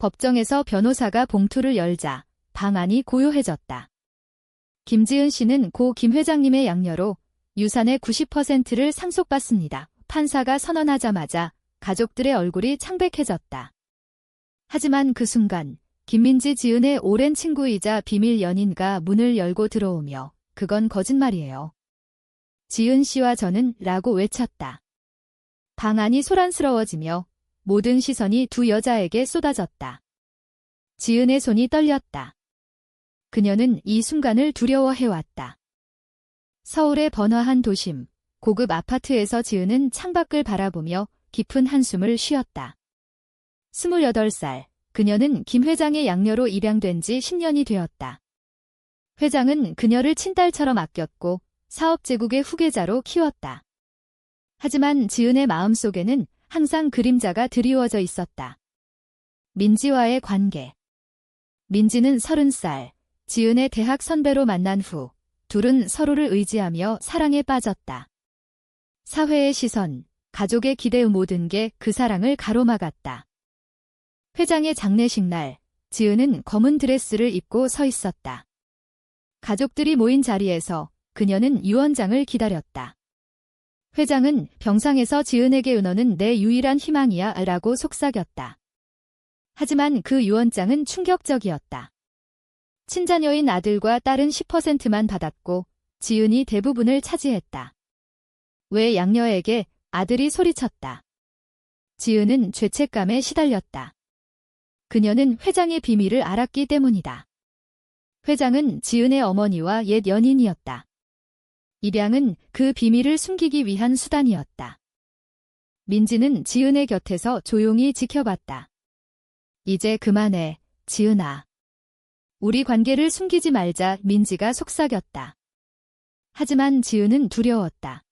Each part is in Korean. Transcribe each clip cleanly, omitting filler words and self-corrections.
법정에서 변호사가 봉투를 열자 방안이 고요해졌다. 김지은 씨는 고 김 회장님의 양녀로 유산의 90%를 상속받습니다. 판사가 선언하자마자 가족들의 얼굴이 창백해졌다. 하지만 그 순간 김민지 지은의 오랜 친구이자 비밀 연인가 문을 열고 들어오며 그건 거짓말이에요. 지은 씨와 저는 라고 외쳤다. 방안이 소란스러워지며 모든 시선이 두 여자에게 쏟아졌다. 지은의 손이 떨렸다. 그녀는 이 순간을 두려워해왔다. 서울의 번화한 도심, 고급 아파트에서 지은은 창밖을 바라보며 깊은 한숨을 쉬었다. 28살, 그녀는 김 회장의 양녀로 입양된 지 10년이 되었다. 회장은 그녀를 친딸처럼 아꼈고 사업 제국의 후계자로 키웠다. 하지만 지은의 마음속에는 항상 그림자가 드리워져 있었다. 민지와의 관계. 민지는 30살, 지은의 대학 선배로 만난 후 둘은 서로를 의지하며 사랑에 빠졌다. 사회의 시선, 가족의 기대의 모든 게 그 사랑을 가로막았다. 회장의 장례식 날, 지은은 검은 드레스를 입고 서 있었다. 가족들이 모인 자리에서 그녀는 유언장을 기다렸다. 회장은 병상에서 지은에게 은어는 내 유일한 희망이야 라고 속삭였다. 하지만 그 유언장은 충격적이었다. 친자녀인 아들과 딸은 10%만 받았고 지은이 대부분을 차지했다. 왜 양녀에게 아들이 소리쳤다. 지은은 죄책감에 시달렸다. 그녀는 회장의 비밀을 알았기 때문이다. 회장은 지은의 어머니와 옛 연인이었다. 입양은 그 비밀을 숨기기 위한 수단이었다. 민지는 지은의 곁에서 조용히 지켜봤다. 이제 그만해, 지은아. 우리 관계를 숨기지 말자. 민지가 속삭였다. 하지만 지은은 두려웠다.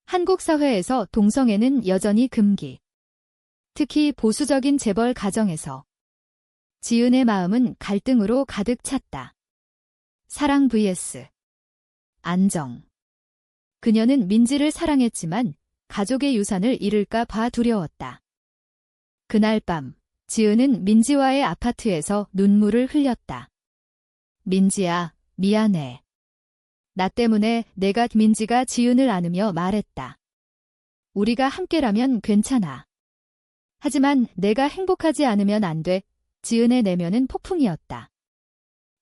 한국 사회에서 동성애는 여전히 금기. 특히 보수적인 재벌 가정에서. 지은의 마음은 갈등으로 가득 찼다. 사랑 vs 안정. 그녀는 민지를 사랑했지만 가족의 유산을 잃을까 봐 두려웠다. 그날 밤, 지은은 민지와의 아파트에서 눈물을 흘렸다. 민지야, 미안해. 나 때문에 내가 민지가 지은을 안으며 말했다. 우리가 함께라면 괜찮아. 하지만 내가 행복하지 않으면 안 돼. 지은의 내면은 폭풍이었다.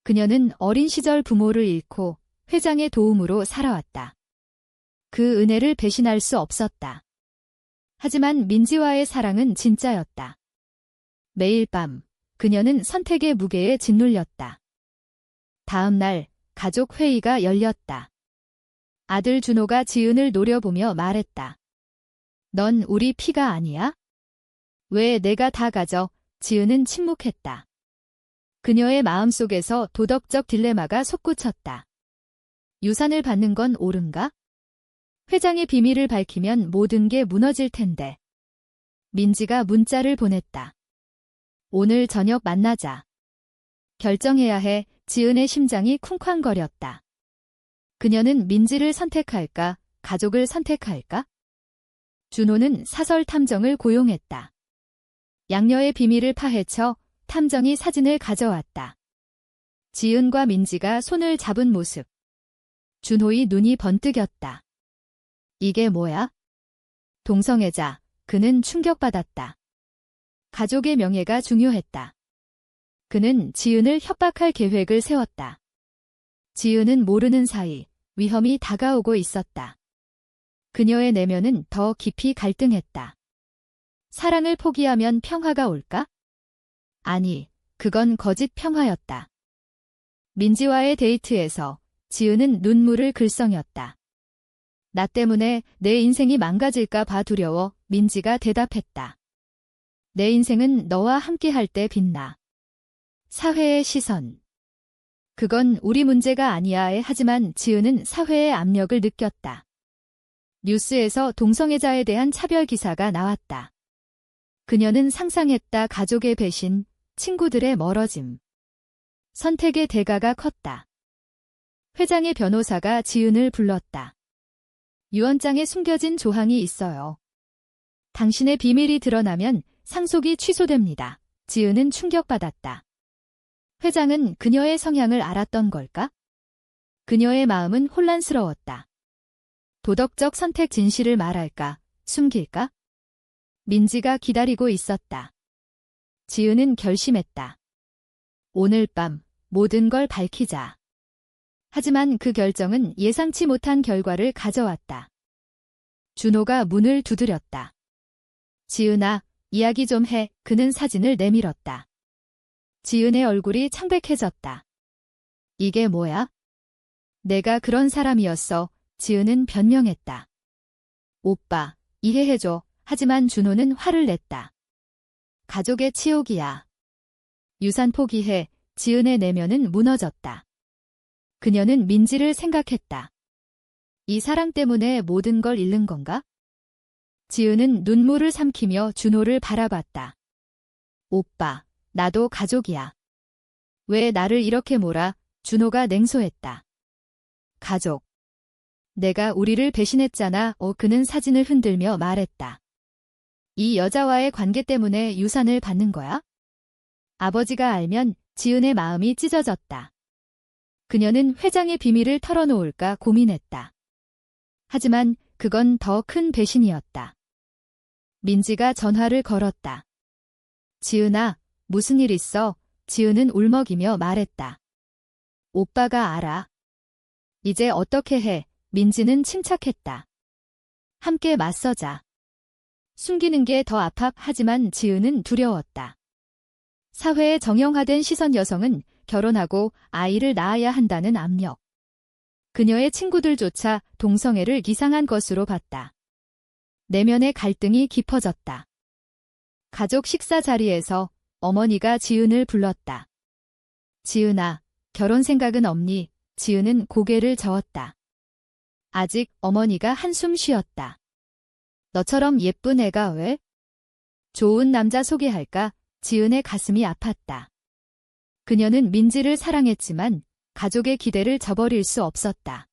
그녀는 어린 시절 부모를 잃고 회장의 도움으로 살아왔다. 그 은혜를 배신할 수 없었다. 하지만 민지와의 사랑은 진짜였다. 매일 밤, 그녀는 선택의 무게에 짓눌렸다. 다음 날, 가족 회의가 열렸다. 아들 준호가 지은을 노려보며 말했다. 넌 우리 피가 아니야? 왜 내가 다 가져? 지은은 침묵했다. 그녀의 마음속에서 도덕적 딜레마가 솟구쳤다. 유산을 받는 건 옳은가? 회장의 비밀을 밝히면 모든 게 무너질 텐데. 민지가 문자를 보냈다. 오늘 저녁 만나자. 결정해야 해. 지은의 심장이 쿵쾅거렸다. 그녀는 민지를 선택할까? 가족을 선택할까? 준호는 사설 탐정을 고용했다. 양녀의 비밀을 파헤쳐 탐정이 사진을 가져왔다. 지은과 민지가 손을 잡은 모습. 준호의 눈이 번뜩였다. 이게 뭐야? 동성애자. 그는 충격받았다. 가족의 명예가 중요했다. 그는 지은을 협박할 계획을 세웠다. 지은은 모르는 사이 위험이 다가오고 있었다. 그녀의 내면은 더 깊이 갈등했다. 사랑을 포기하면 평화가 올까? 아니, 그건 거짓 평화였다. 민지와의 데이트에서 지은은 눈물을 글썽였다. 나 때문에 내 인생이 망가질까 봐 두려워. 민지가 대답했다. 내 인생은 너와 함께할 때 빛나. 사회의 시선. 그건 우리 문제가 아니야. 하지만 지은은 사회의 압력을 느꼈다. 뉴스에서 동성애자에 대한 차별 기사가 나왔다. 그녀는 상상했다. 가족의 배신, 친구들의 멀어짐. 선택의 대가가 컸다. 회장의 변호사가 지은을 불렀다. 유언장에 숨겨진 조항이 있어요. 당신의 비밀이 드러나면 상속이 취소됩니다. 지은은 충격받았다. 회장은 그녀의 성향을 알았던 걸까? 그녀의 마음은 혼란스러웠다. 도덕적 선택 진실을 말할까, 숨길까? 민지가 기다리고 있었다. 지은은 결심했다. 오늘 밤 모든 걸 밝히자. 하지만 그 결정은 예상치 못한 결과를 가져왔다. 준호가 문을 두드렸다. 지은아, 이야기 좀 해. 그는 사진을 내밀었다. 지은의 얼굴이 창백해졌다. 이게 뭐야? 내가 그런 사람이었어. 지은은 변명했다. 오빠, 이해해줘. 하지만 준호는 화를 냈다. 가족의 치욕이야. 유산 포기해. 지은의 내면은 무너졌다. 그녀는 민지를 생각했다. 이 사랑 때문에 모든 걸 잃는 건가? 지은은 눈물을 삼키며 준호를 바라봤다. 오빠, 나도 가족이야. 왜 나를 이렇게 몰아? 준호가 냉소했다. 가족. 내가 우리를 배신했잖아. 그는 사진을 흔들며 말했다. 이 여자와의 관계 때문에 유산을 받는 거야? 아버지가 알면 지은의 마음이 찢어졌다. 그녀는 회장의 비밀을 털어놓을까 고민했다. 하지만 그건 더 큰 배신이었다. 민지가 전화를 걸었다. 지은아, 무슨 일 있어? 지은은 울먹이며 말했다. 오빠가 알아. 이제 어떻게 해? 민지는 침착했다. 함께 맞서자. 숨기는 게 더 아파. 하지만 지은은 두려웠다. 사회의 정형화된 시선 여성은 결혼하고 아이를 낳아야 한다는 압력. 그녀의 친구들조차 동성애를 이상한 것으로 봤다. 내면의 갈등이 깊어졌다. 가족 식사 자리에서 어머니가 지은을 불렀다. 지은아, 결혼 생각은 없니? 지은은 고개를 저었다. 아직. 어머니가 한숨 쉬었다. 너처럼 예쁜 애가 왜? 좋은 남자 소개할까? 지은의 가슴이 아팠다. 그녀는 민지를 사랑했지만 가족의 기대를 저버릴 수 없었다.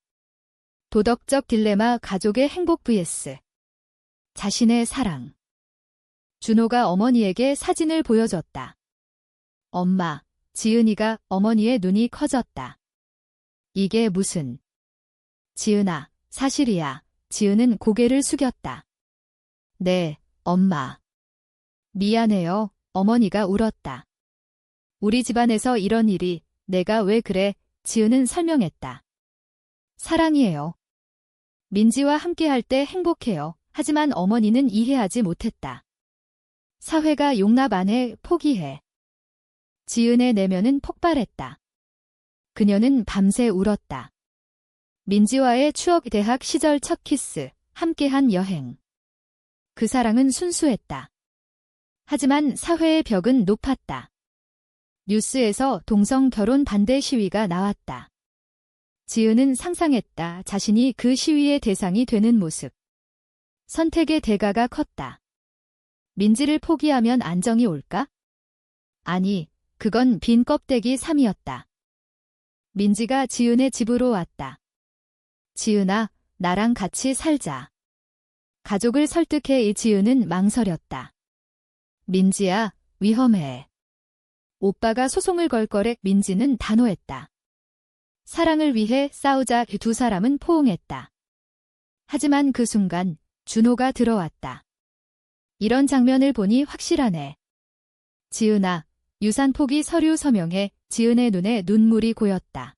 도덕적 딜레마. 가족의 행복 vs 자신의 사랑. 준호가 어머니에게 사진을 보여줬다. 엄마, 지은이가. 어머니의 눈이 커졌다. 이게 무슨... 지은아, 사실이야. 지은은 고개를 숙였다. 네, 엄마. 미안해요. 어머니가 울었다. 우리 집안에서 이런 일이... 내가 왜 그래? 지은은 설명했다. 사랑이에요. 민지와 함께할 때 행복해요. 하지만 어머니는 이해하지 못했다. 사회가 용납 안 해. 포기해. 지은의 내면은 폭발했다. 그녀는 밤새 울었다. 민지와의 추억. 대학 시절 첫 키스, 함께한 여행. 그 사랑은 순수했다. 하지만 사회의 벽은 높았다. 뉴스에서 동성 결혼 반대 시위가 나왔다. 지은은 상상했다. 자신이 그 시위의 대상이 되는 모습. 선택의 대가가 컸다. 민지를 포기하면 안정이 올까? 아니, 그건 빈 껍데기 삶이었다. 민지가 지은의 집으로 왔다. 지은아, 나랑 같이 살자. 가족을 설득해. 지은은 망설였다. 민지야, 위험해. 오빠가 소송을 걸 거래. 민지는 단호했다. 사랑을 위해 싸우자. 두 사람은 포옹했다. 하지만 그 순간 준호가 들어왔다. 이런 장면을 보니 확실하네. 지은아, 유산 포기 서류 서명해. 지은의 눈에 눈물이 고였다.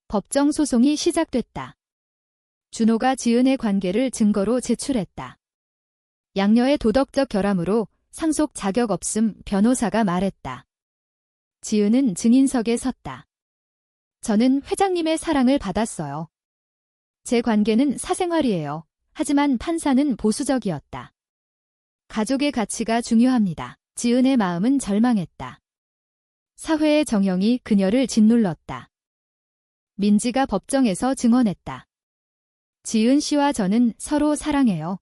법정 소송이 시작됐다. 준호가 지은의 관계를 증거로 제출했다. 양녀의 도덕적 결함으로 상속 자격 없음. 변호사가 말했다. 지은은 증인석에 섰다. 저는 회장님의 사랑을 받았어요. 제 관계는 사생활이에요. 하지만 판사는 보수적이었다. 가족의 가치가 중요합니다. 지은의 마음은 절망했다. 사회의 정형이 그녀를 짓눌렀다. 민지가 법정에서 증언했다. 지은 씨와 저는 서로 사랑해요.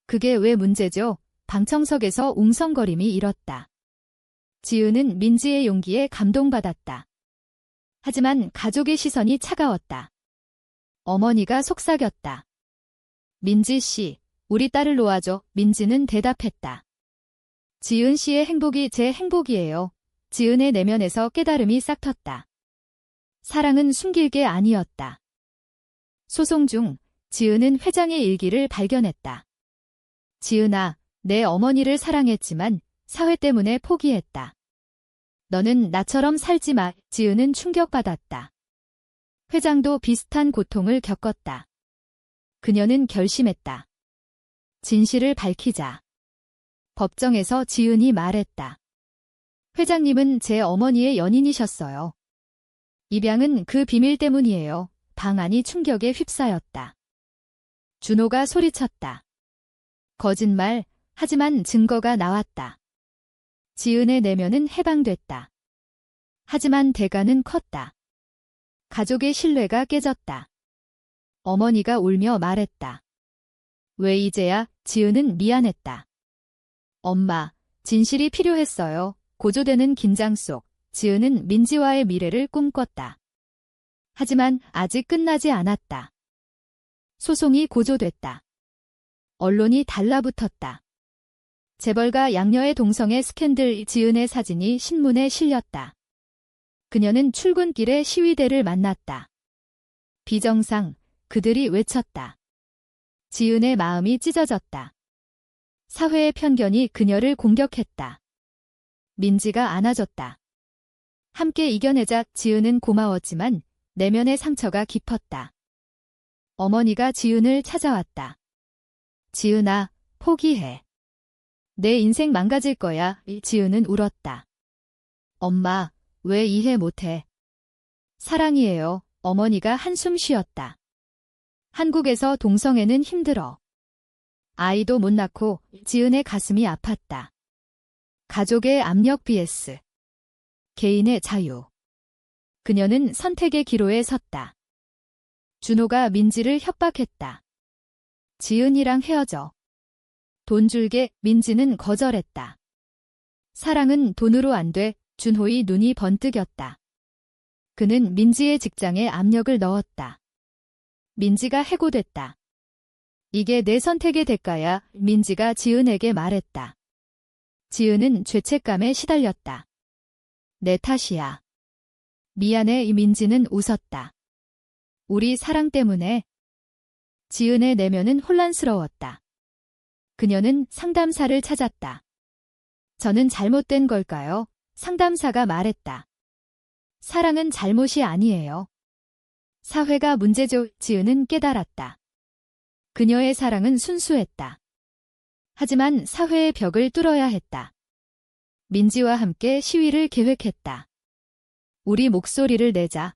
그게 왜 문제죠? 방청석에서 웅성거림이 일었다. 지은은 민지의 용기에 감동받았다. 하지만 가족의 시선이 차가웠다. 어머니가 속삭였다. 민지 씨, 우리 딸을 놓아줘. 민지는 대답했다. 지은 씨의 행복이 제 행복이에요. 지은의 내면에서 깨달음이 싹 텄다. 사랑은 숨길 게 아니었다. 소송 중 지은은 회장의 일기를 발견했다. 지은아, 내 어머니를 사랑했지만 사회 때문에 포기했다. 너는 나처럼 살지 마. 지은은 충격받았다. 회장도 비슷한 고통을 겪었다. 그녀는 결심했다. 진실을 밝히자. 법정에서 지은이 말했다. 회장님은 제 어머니의 연인이셨어요. 입양은 그 비밀 때문이에요. 방 안이 충격에 휩싸였다. 준호가 소리쳤다. 거짓말, 하지만 증거가 나왔다. 지은의 내면은 해방됐다. 하지만 대가는 컸다. 가족의 신뢰가 깨졌다. 어머니가 울며 말했다. 왜 이제야? 지은은 미안했다. 엄마, 진실이 필요했어요. 고조되는 긴장 속 지은은 민지와의 미래를 꿈꿨다. 하지만 아직 끝나지 않았다. 소송이 고조됐다. 언론이 달라붙었다. 재벌가 양녀의 동성애 스캔들. 지은의 사진이 신문에 실렸다. 그녀는 출근길에 시위대를 만났다. 비정상, 그들이 외쳤다. 지은의 마음이 찢어졌다. 사회의 편견이 그녀를 공격했다. 민지가 안아줬다. 함께 이겨내자. 지은은 고마웠지만 내면의 상처가 깊었다. 어머니가 지은을 찾아왔다. 지은아, 포기해. 내 인생 망가질 거야. 지은은 울었다. 엄마, 왜 이해 못해? 사랑이에요. 어머니가 한숨 쉬었다. 한국에서 동성애는 힘들어. 아이도 못 낳고. 지은의 가슴이 아팠다. 가족의 압력 vs 개인의 자유. 그녀는 선택의 기로에 섰다. 준호가 민지를 협박했다. 지은이랑 헤어져. 돈 줄게. 민지는 거절했다. 사랑은 돈으로 안 돼. 준호의 눈이 번뜩였다. 그는 민지의 직장에 압력을 넣었다. 민지가 해고됐다. 이게 내 선택의 대가야. 민지가 지은에게 말했다. 지은은 죄책감에 시달렸다. 내 탓이야. 미안해. 민지는 웃었다. 우리 사랑 때문에. 지은의 내면은 혼란스러웠다. 그녀는 상담사를 찾았다. 저는 잘못된 걸까요? 상담사가 말했다. 사랑은 잘못이 아니에요. 사회가 문제죠. 지은은 깨달았다. 그녀의 사랑은 순수했다. 하지만 사회의 벽을 뚫어야 했다. 민지와 함께 시위를 계획했다. 우리 목소리를 내자.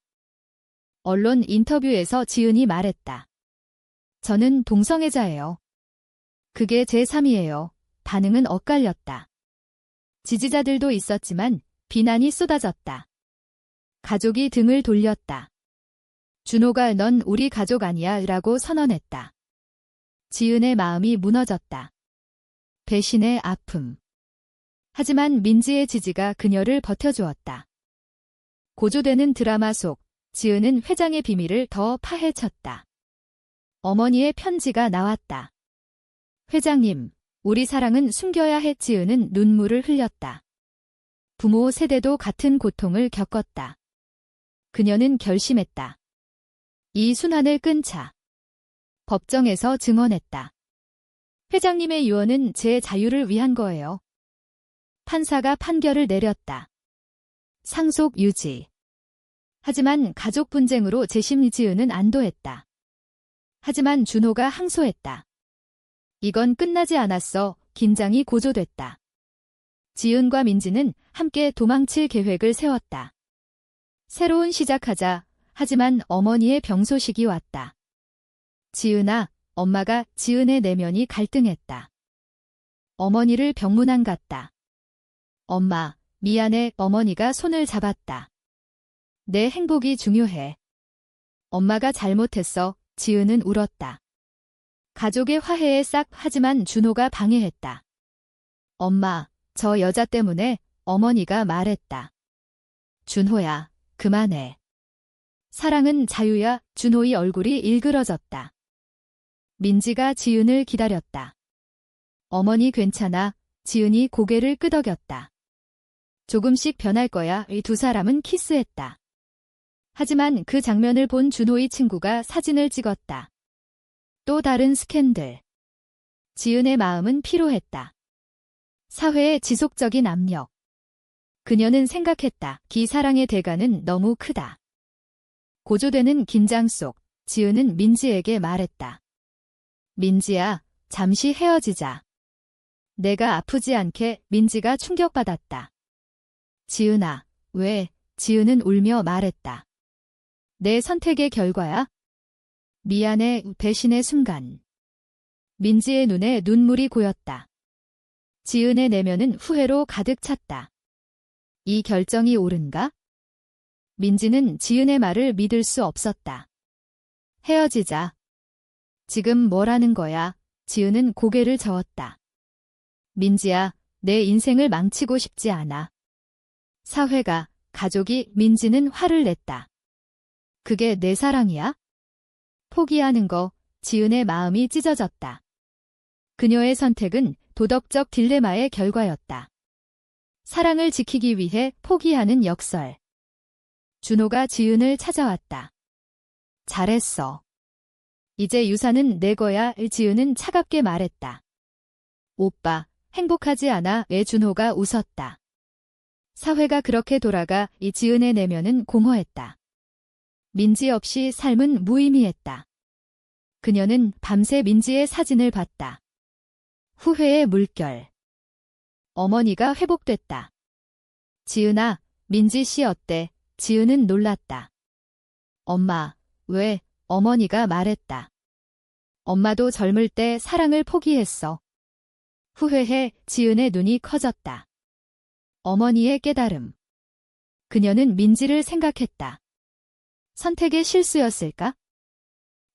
언론 인터뷰에서 지은이 말했다. 저는 동성애자예요. 그게 제 삶이에요. 반응은 엇갈렸다. 지지자들도 있었지만 비난이 쏟아졌다. 가족이 등을 돌렸다. 준호가 넌 우리 가족 아니야 라고 선언했다. 지은의 마음이 무너졌다. 배신의 아픔. 하지만 민지의 지지가 그녀를 버텨주었다. 고조되는 드라마 속 지은은 회장의 비밀을 더 파헤쳤다. 어머니의 편지가 나왔다. 회장님, 우리 사랑은 숨겨야 해. 지은은 눈물을 흘렸다. 부모 세대도 같은 고통을 겪었다. 그녀는 결심했다. 이 순환을 끊자. 법정에서 증언했다. 회장님의 유언은 제 자유를 위한 거예요. 판사가 판결을 내렸다. 상속 유지. 하지만 가족 분쟁으로 재심. 지은은 안도했다. 하지만 준호가 항소했다. 이건 끝나지 않았어. 긴장이 고조됐다. 지은과 민지는 함께 도망칠 계획을 세웠다. 새로운 시작하자. 하지만 어머니의 병 소식이 왔다. 지은아, 엄마가. 지은의 내면이 갈등했다. 어머니를 병문안 갔다. 엄마, 미안해. 어머니가 손을 잡았다. 내 행복이 중요해. 엄마가 잘못했어. 지은은 울었다. 가족의 화해에 싹. 하지만 준호가 방해했다. 엄마, 저 여자 때문에. 어머니가 말했다. 준호야, 그만해. 사랑은 자유야. 준호의 얼굴이 일그러졌다. 민지가 지은을 기다렸다. 어머니 괜찮아. 지은이 고개를 끄덕였다. 조금씩 변할 거야. 이 두 사람은 키스했다. 하지만 그 장면을 본 준호의 친구가 사진을 찍었다. 또 다른 스캔들. 지은의 마음은 피로했다. 사회의 지속적인 압력. 그녀는 생각했다. 기 사랑의 대가는 너무 크다. 고조되는 긴장 속 지은은 민지에게 말했다. 민지야, 잠시 헤어지자. 내가 아프지 않게. 민지가 충격받았다. 지은아, 왜? 지은은 울며 말했다. 내 선택의 결과야? 미안해. 배신의 순간. 민지의 눈에 눈물이 고였다. 지은의 내면은 후회로 가득 찼다. 이 결정이 옳은가? 민지는 지은의 말을 믿을 수 없었다. 헤어지자. 지금 뭐라는 거야? 지은은 고개를 저었다. 민지야, 내 인생을 망치고 싶지 않아. 사회가, 가족이. 민지는 화를 냈다. 그게 내 사랑이야? 포기하는 거. 지은의 마음이 찢어졌다. 그녀의 선택은 도덕적 딜레마의 결과였다. 사랑을 지키기 위해 포기하는 역설. 준호가 지은을 찾아왔다. 잘했어. 이제 유산은 내 거야. 지은은 차갑게 말했다. 오빠, 행복하지 않아? 왜? 준호가 웃었다. 사회가 그렇게 돌아가. 이 지은의 내면은 공허했다. 민지 없이 삶은 무의미했다. 그녀는 밤새 민지의 사진을 봤다. 후회의 물결. 어머니가 회복됐다. 지은아, 민지 씨 어때? 지은은 놀랐다. 엄마, 왜? 어머니가 말했다. 엄마도 젊을 때 사랑을 포기했어. 후회해. 지은의 눈이 커졌다. 어머니의 깨달음. 그녀는 민지를 생각했다. 선택의 실수였을까?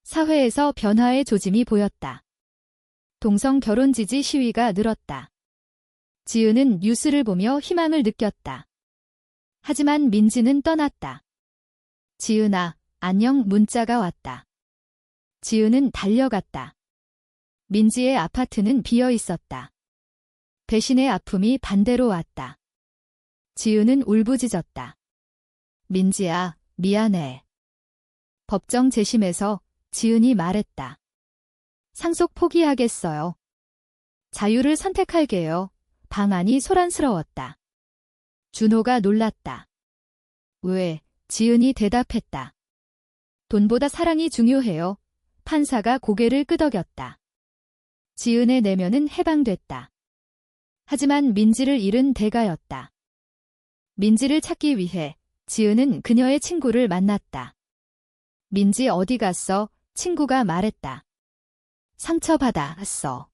사회에서 변화의 조짐이 보였다. 동성 결혼 지지 시위가 늘었다. 지은은 뉴스를 보며 희망을 느꼈다. 하지만 민지는 떠났다. 지은아, 안녕. 문자가 왔다. 지은은 달려갔다. 민지의 아파트는 비어 있었다. 배신의 아픔이 반대로 왔다. 지은은 울부짖었다. 민지야, 미안해. 법정 재심에서 지은이 말했다. 상속 포기하겠어요. 자유를 선택할게요. 방안이 소란스러웠다. 준호가 놀랐다. 왜? 지은이 대답했다. 돈보다 사랑이 중요해요. 판사가 고개를 끄덕였다. 지은의 내면은 해방됐다. 하지만 민지를 잃은 대가였다. 민지를 찾기 위해 지은은 그녀의 친구를 만났다. 민지 어디 갔어? 친구가 말했다. 상처받았어.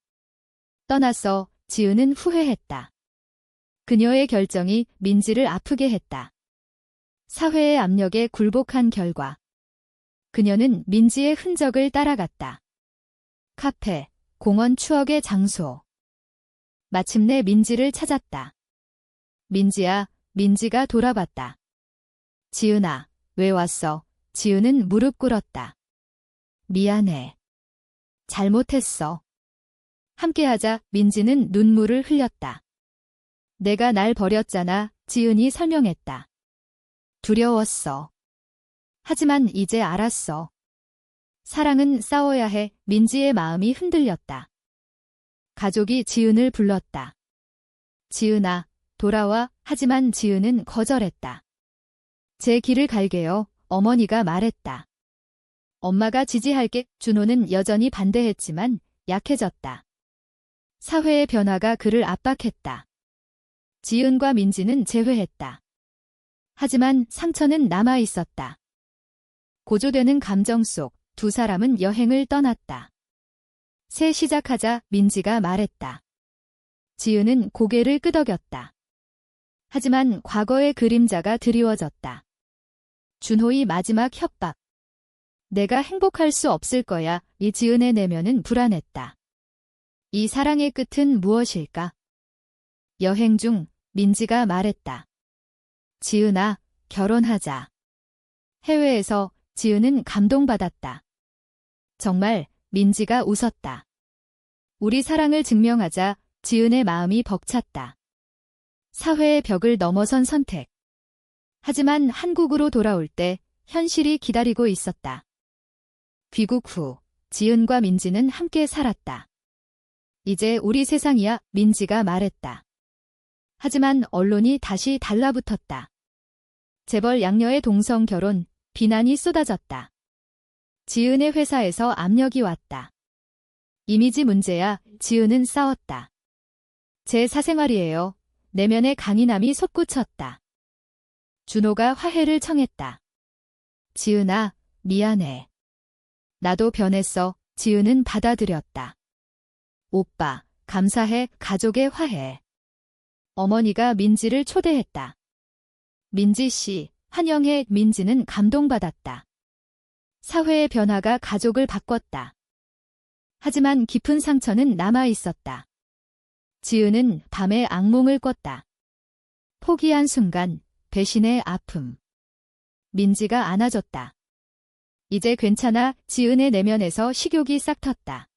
떠났어. 지은은 후회했다. 그녀의 결정이 민지를 아프게 했다. 사회의 압력에 굴복한 결과 그녀는 민지의 흔적을 따라갔다. 카페, 공원 추억의 장소. 마침내 민지를 찾았다. 민지야. 민지가 돌아봤다. 지은아, 왜 왔어? 지은은 무릎 꿇었다. 미안해. 잘못했어. 함께하자. 민지는 눈물을 흘렸다. 내가 날 버렸잖아. 지은이 설명했다. 두려웠어. 하지만 이제 알았어. 사랑은 싸워야 해. 민지의 마음이 흔들렸다. 가족이 지은을 불렀다. 지은아, 돌아와. 하지만 지은은 거절했다. 제 길을 갈게요. 어머니가 말했다. 엄마가 지지할게. 준호는 여전히 반대했지만 약해졌다. 사회의 변화가 그를 압박했다. 지은과 민지는 재회했다. 하지만 상처는 남아 있었다. 고조되는 감정 속 두 사람은 여행을 떠났다. 새 시작하자. 민지가 말했다. 지은은 고개를 끄덕였다. 하지만 과거의 그림자가 드리워졌다. 준호의 마지막 협박. 내가 행복할 수 없을 거야. 이 지은의 내면은 불안했다. 이 사랑의 끝은 무엇일까? 여행 중 민지가 말했다. 지은아, 결혼하자. 해외에서 지은은 감동받았다. 정말. 민지가 웃었다. 우리 사랑을 증명하자. 지은의 마음이 벅찼다. 사회의 벽을 넘어선 선택. 하지만 한국으로 돌아올 때 현실이 기다리고 있었다. 귀국 후 지은과 민지는 함께 살았다. 이제 우리 세상이야, 민지가 말했다. 하지만 언론이 다시 달라붙었다. 재벌 양녀의 동성 결혼, 비난이 쏟아졌다. 지은의 회사에서 압력이 왔다. 이미지 문제야, 지은은 싸웠다. 제 사생활이에요. 내면의 강인함이 솟구쳤다. 준호가 화해를 청했다. 지은아, 미안해. 나도 변했어. 지은은 받아들였다. 오빠, 감사해. 가족의 화해. 어머니가 민지를 초대했다. 민지 씨, 환영해. 민지는 감동받았다. 사회의 변화가 가족을 바꿨다. 하지만 깊은 상처는 남아 있었다. 지은은 밤에 악몽을 꿨다. 포기한 순간, 배신의 아픔. 민지가 안아줬다. 이제 괜찮아. 지은의 내면에서 식욕이 싹 텄다.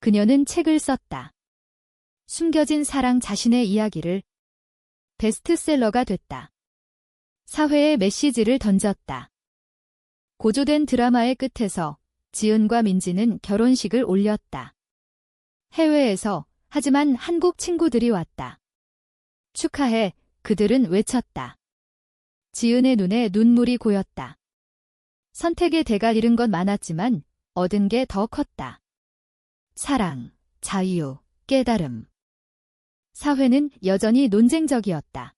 그녀는 책을 썼다. 숨겨진 사랑 자신의 이야기를. 베스트셀러가 됐다. 사회에 메시지를 던졌다. 고조된 드라마의 끝에서 지은과 민지는 결혼식을 올렸다. 해외에서, 하지만 한국 친구들이 왔다. 축하해. 그들은 외쳤다. 지은의 눈에 눈물이 고였다. 선택의 대가 잃은 건 많았지만 얻은 게 더 컸다. 사랑, 자유, 깨달음. 사회는 여전히 논쟁적이었다.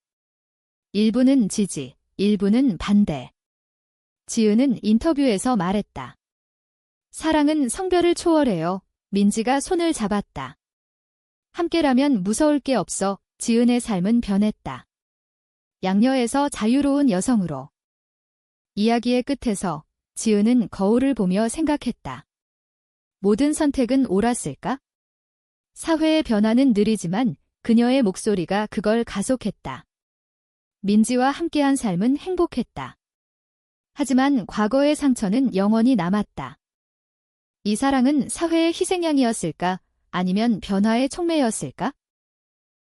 일부는 지지, 일부는 반대. 지은은 인터뷰에서 말했다. 사랑은 성별을 초월해요. 민지가 손을 잡았다. 함께라면 무서울 게 없어. 지은의 삶은 변했다. 양녀에서 자유로운 여성으로. 이야기의 끝에서 지은은 거울을 보며 생각했다. 모든 선택은 옳았을까? 사회의 변화는 느리지만 그녀의 목소리가 그걸 가속했다. 민지와 함께한 삶은 행복했다. 하지만 과거의 상처는 영원히 남았다. 이 사랑은 사회의 희생양이었을까? 아니면 변화의 촉매였을까?